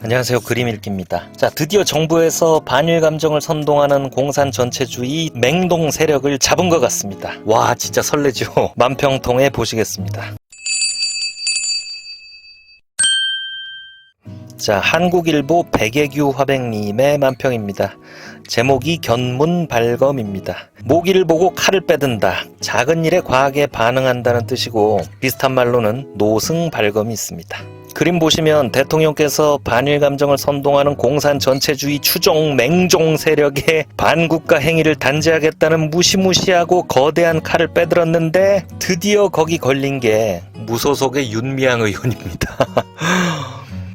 안녕하세요. 그림읽기입니다. 자, 드디어 정부에서 반일 감정을 선동하는 공산 전체주의 맹동 세력을 잡은 것 같습니다. 와, 진짜 설레죠. 만평통에 보시겠습니다. 자, 한국일보 백예규 화백님의 만평입니다. 제목이 견문발검입니다. 모기를 보고 칼을 빼든다. 작은 일에 과하게 반응한다는 뜻이고 비슷한 말로는 노승발검이 있습니다. 그림 보시면 대통령께서 반일 감정을 선동하는 공산 전체주의 추종 맹종 세력의 반국가 행위를 단죄하겠다는 무시무시하고 거대한 칼을 빼들었는데 드디어 거기 걸린 게 무소속의 윤미향 의원입니다.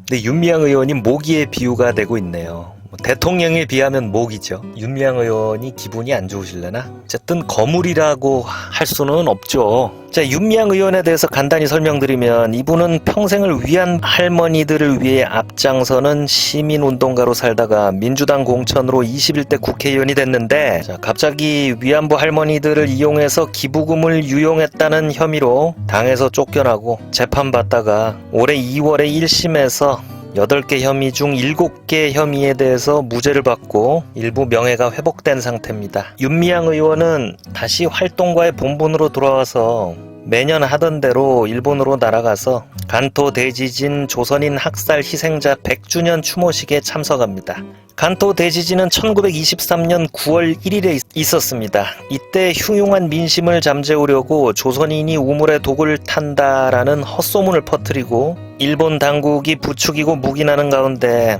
근데 윤미향 의원이 모기의 비유가 되고 있네요. 대통령에 비하면 모기죠. 윤미향 의원이 기분이 안 좋으실려나? 어쨌든 거물이라고 할 수는 없죠. 자, 윤미향 의원에 대해서 간단히 설명드리면 이분은 평생을 위안 할머니들을 위해 앞장서는 시민운동가로 살다가 민주당 공천으로 21대 국회의원이 됐는데, 자, 갑자기 위안부 할머니들을 이용해서 기부금을 유용했다는 혐의로 당에서 쫓겨나고 재판받다가 올해 2월에 1심에서 8개 혐의 중 7개 혐의에 대해서 무죄를 받고 일부 명예가 회복된 상태입니다. 윤미향 의원은 다시 활동가의 본분으로 돌아와서 매년 하던 대로 일본으로 날아가서 간토 대지진 조선인 학살 희생자 100주년 추모식에 참석합니다. 간토 대지진은 1923년 9월 1일에 있었습니다. 이때 흉흉한 민심을 잠재우려고 조선인이 우물에 독을 탄다라는 헛소문을 퍼뜨리고 일본 당국이 부추기고 묵인하는 가운데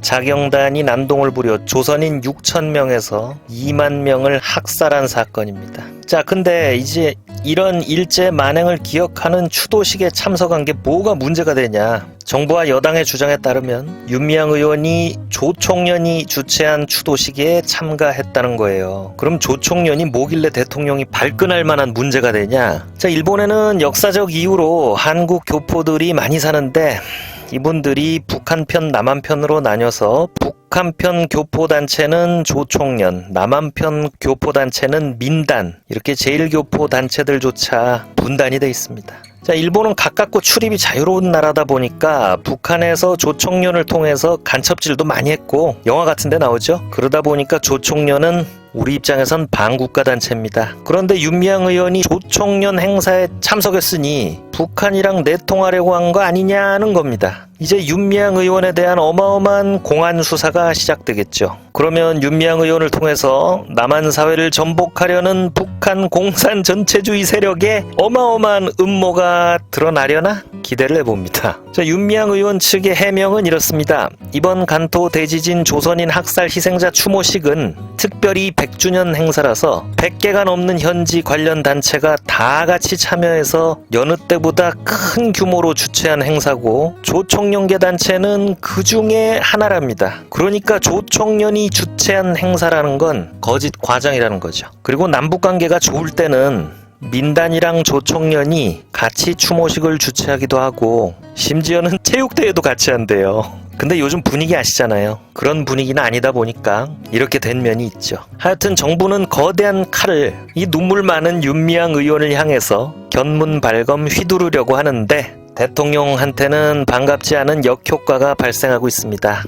자경단이 난동을 부려 조선인 6,000명에서 2만 명을 학살한 사건입니다. 자, 근데 이제 이런 일제 만행을 기억하는 추도식에 참석한 게 뭐가 문제가 되냐? 정부와 여당의 주장에 따르면 윤미향 의원이 조총련이 주최한 추도식에 참가했다는 거예요. 그럼 조총련이 뭐길래 대통령이 발끈할 만한 문제가 되냐? 자, 일본에는 역사적 이유로 한국 교포들이 많이 사는데 이분들이 북한편 남한편으로 나뉘어서 북한편 교포단체는 조총련, 남한편 교포단체는 민단, 이렇게 제1교포단체들조차 분단이 되어 있습니다. 자, 일본은 가깝고 출입이 자유로운 나라다 보니까 북한에서 조총련을 통해서 간첩질도 많이 했고 영화 같은 데 나오죠. 그러다 보니까 조총련은 우리 입장에선 반국가 단체입니다. 그런데 윤미향 의원이 조총련 행사에 참석했으니 북한이랑 내통하려고 한 거 아니냐는 겁니다. 이제 윤미향 의원에 대한 어마어마한 공안 수사가 시작되겠죠. 그러면 윤미향 의원을 통해서 남한 사회를 전복하려는 북한 공산 전체주의 세력의 어마어마한 음모가 드러나려나? 기대를 해봅니다. 자, 윤미향 의원 측의 해명은 이렇습니다. 이번 간토 대지진 조선인 학살 희생자 추모식은 특별히 100주년 행사라서 100개가 넘는 현지 관련 단체가 다 같이 참여해서 여느 때보다 큰 규모로 주최한 행사고 조총련계 단체는 그 중에 하나랍니다. 그러니까 조총련이 주최한 행사라는 건 거짓 과장이라는 거죠. 그리고 남북관계가 좋을 때는 민단이랑 조총련이 같이 추모식을 주최하기도 하고 심지어는 체육대회도 같이 한대요. 근데 요즘 분위기 아시잖아요. 그런 분위기는 아니다 보니까 이렇게 된 면이 있죠. 하여튼 정부는 거대한 칼을 이 눈물 많은 윤미향 의원을 향해서 견문발검 휘두르려고 하는데 대통령한테는 반갑지 않은 역효과가 발생하고 있습니다.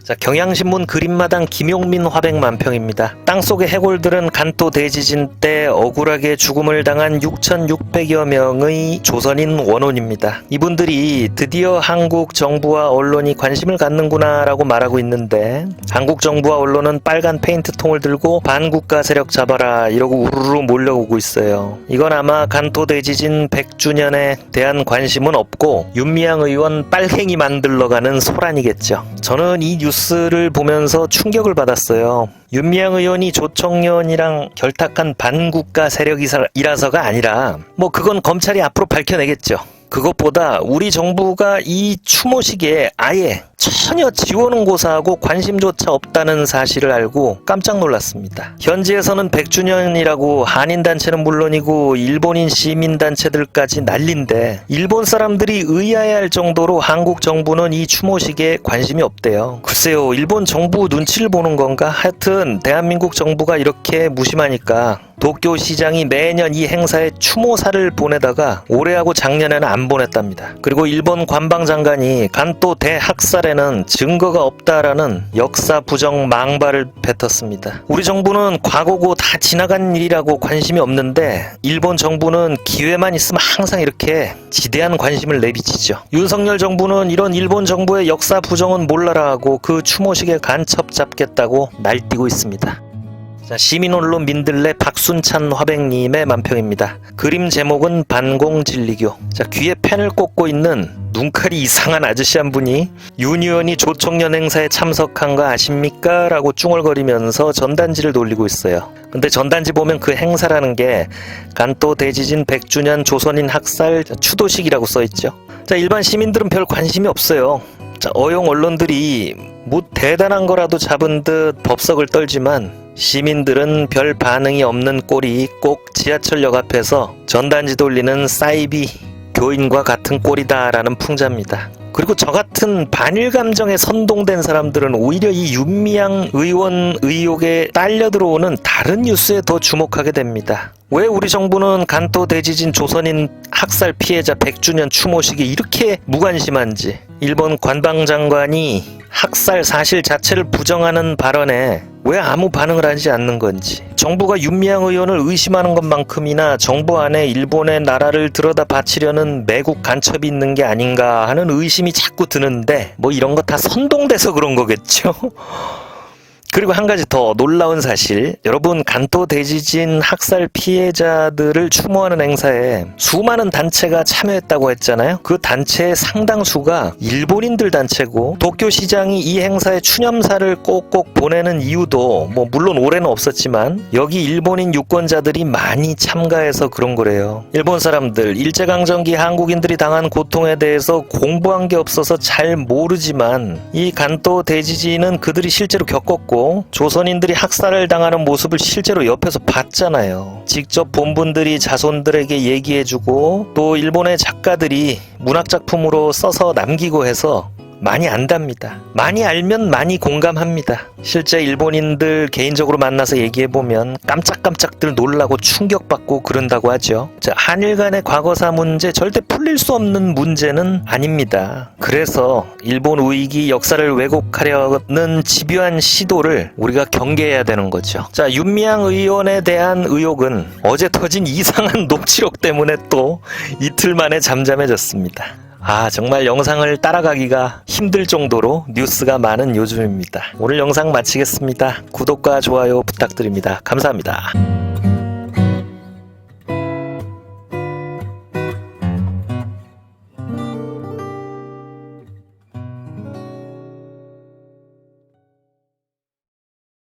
자, 경향신문 그림마당 김용민 화백만평입니다. 땅속의 해골들은 간토 대지진 때 억울하게 죽음을 당한 6,600여 명의 조선인 원혼입니다. 이분들이 드디어 한국 정부와 언론이 관심을 갖는구나 라고 말하고 있는데 한국 정부와 언론은 빨간 페인트통을 들고 반국가 세력 잡아라 이러고 우르르 몰려오고 있어요. 이건 아마 간토 대지진 100주년에 대한 관심은 없고 윤미향 의원 빨갱이 만들러가는 소란이겠죠. 저는 이 뉴스를 보면서 충격을 받았어요. 윤미향 의원이 조총련이랑 결탁한 반국가 세력이라서가 아니라 그건 검찰이 앞으로 밝혀내겠죠. 그것보다 우리 정부가 이 추모식에 아예 전혀 지원은 고사하고 관심조차 없다는 사실을 알고 깜짝 놀랐습니다. 현지에서는 100주년이라고 한인단체는 물론이고 일본인 시민단체들까지 난린데 일본 사람들이 의아해할 정도로 한국 정부는 이 추모식에 관심이 없대요. 글쎄요, 일본 정부 눈치를 보는 건가? 하여튼 대한민국 정부가 이렇게 무심하니까 도쿄시장이 매년 이 행사에 추모사를 보내다가 올해하고 작년에는 안 보냈답니다. 그리고 일본 관방장관이 간또 대학살에는 증거가 없다라는 역사 부정 망발을 뱉었습니다. 우리 정부는 과거고 다 지나간 일이라고 관심이 없는데 일본 정부는 기회만 있으면 항상 이렇게 지대한 관심을 내비치죠. 윤석열 정부는 이런 일본 정부의 역사 부정은 몰라라 하고 그 추모식에 간첩 잡겠다고 날뛰고 있습니다. 자, 시민언론 민들레 박순찬 화백님의 만평입니다. 그림 제목은 반공진리교. 자, 귀에 펜을 꽂고 있는 눈깔이 이상한 아저씨 한 분이 윤 의원이 조총련 행사에 참석한 거 아십니까? 라고 쭝얼거리면서 전단지를 돌리고 있어요. 근데 전단지 보면 그 행사라는 게 간또 대지진 100주년 조선인 학살 추도식이라고 써있죠. 자, 일반 시민들은 별 관심이 없어요. 자, 어용 언론들이 뭐 대단한 거라도 잡은 듯 법석을 떨지만 시민들은 별 반응이 없는 꼴이 꼭 지하철역 앞에서 전단지 돌리는 사이비 교인과 같은 꼴이다라는 풍자입니다. 그리고 저 같은 반일 감정에 선동된 사람들은 오히려 이 윤미향 의원 의혹에 딸려 들어오는 다른 뉴스에 더 주목하게 됩니다. 왜 우리 정부는 간또 대지진 조선인 학살 피해자 100주년 추모식이 이렇게 무관심한지, 일본 관방장관이 학살 사실 자체를 부정하는 발언에 왜 아무 반응을 하지 않는 건지, 정부가 윤미향 의원을 의심하는 것만큼이나 정부 안에 일본의 나라를 들여다 바치려는 매국 간첩이 있는 게 아닌가 하는 의심이 자꾸 드는데 뭐 이런 거 다 선동돼서 그런 거겠죠? 그리고 한 가지 더 놀라운 사실, 여러분 간또 대지진 학살 피해자들을 추모하는 행사에 수많은 단체가 참여했다고 했잖아요. 그 단체의 상당수가 일본인들 단체고, 도쿄시장이 이 행사에 추념사를 꼭꼭 보내는 이유도 뭐 물론 올해는 없었지만 여기 일본인 유권자들이 많이 참가해서 그런 거래요. 일본 사람들 일제강점기 한국인들이 당한 고통에 대해서 공부한 게 없어서 잘 모르지만 이 간또 대지진은 그들이 실제로 겪었고 조선인들이 학살을 당하는 모습을 실제로 옆에서 봤잖아요. 직접 본 분들이 자손들에게 얘기해주고 또 일본의 작가들이 문학작품으로 써서 남기고 해서 많이 안답니다. 많이 알면 많이 공감합니다. 실제 일본인들 개인적으로 만나서 얘기해보면 깜짝깜짝들 놀라고 충격받고 그런다고 하죠. 자, 한일 간의 과거사 문제 절대 풀릴 수 없는 문제는 아닙니다. 그래서 일본 우익이 역사를 왜곡하려는 집요한 시도를 우리가 경계해야 되는 거죠. 자, 윤미향 의원에 대한 의혹은 어제 터진 이상한 녹취록 때문에 또 이틀 만에 잠잠해졌습니다. 정말 영상을 따라가기가 힘들 정도로 뉴스가 많은 요즘입니다. 오늘 영상 마치겠습니다. 구독과 좋아요 부탁드립니다. 감사합니다.